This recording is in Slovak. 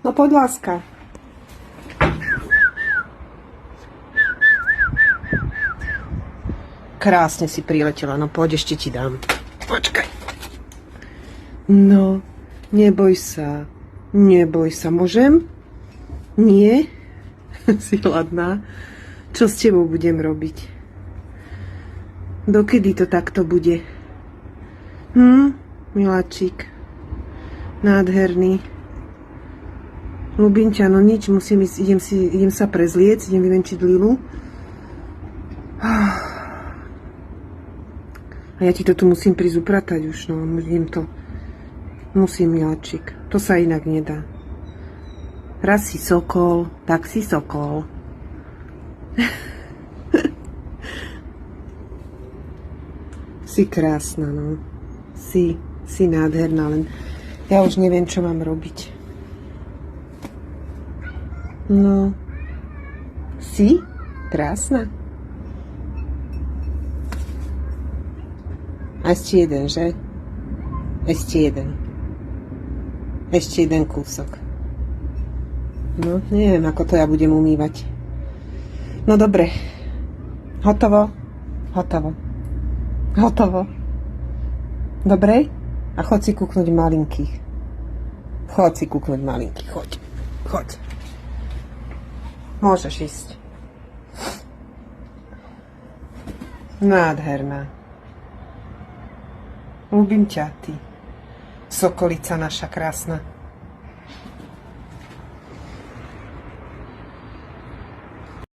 No poď, láska. Krásne si priletela, no poď, ešte ti dám. Počkaj. No, neboj sa. Neboj sa, môžem? Nie? Si hladná? Čo s tebou budem robiť? Dokedy to takto bude? Miláčik. Nádherný. Ľúbim ťa, no nič, musím ísť, idem sa prezliec, idem vyvenčiť Lilu. A ja ti to tu musím prísť upratať už, no, idem to. Musím, miláčik. To sa inak nedá. Raz si sokol, tak si sokol. Si krásna, no. Si nádherná, len ja už neviem, čo mám robiť. No. Si krásna. A ešte jeden, že? Ešte jeden. Ešte jeden kúsok. No, neviem, ako to ja budem umývať. No dobre. Hotovo? Hotovo. Hotovo. Dobre? A choď si kúknuť malinkých. Choď si kúknuť malinkých. Choď. Choď. Môžeš ísť. Nádherná. Ľúbim ťa, ty. Sokolica naša krásna.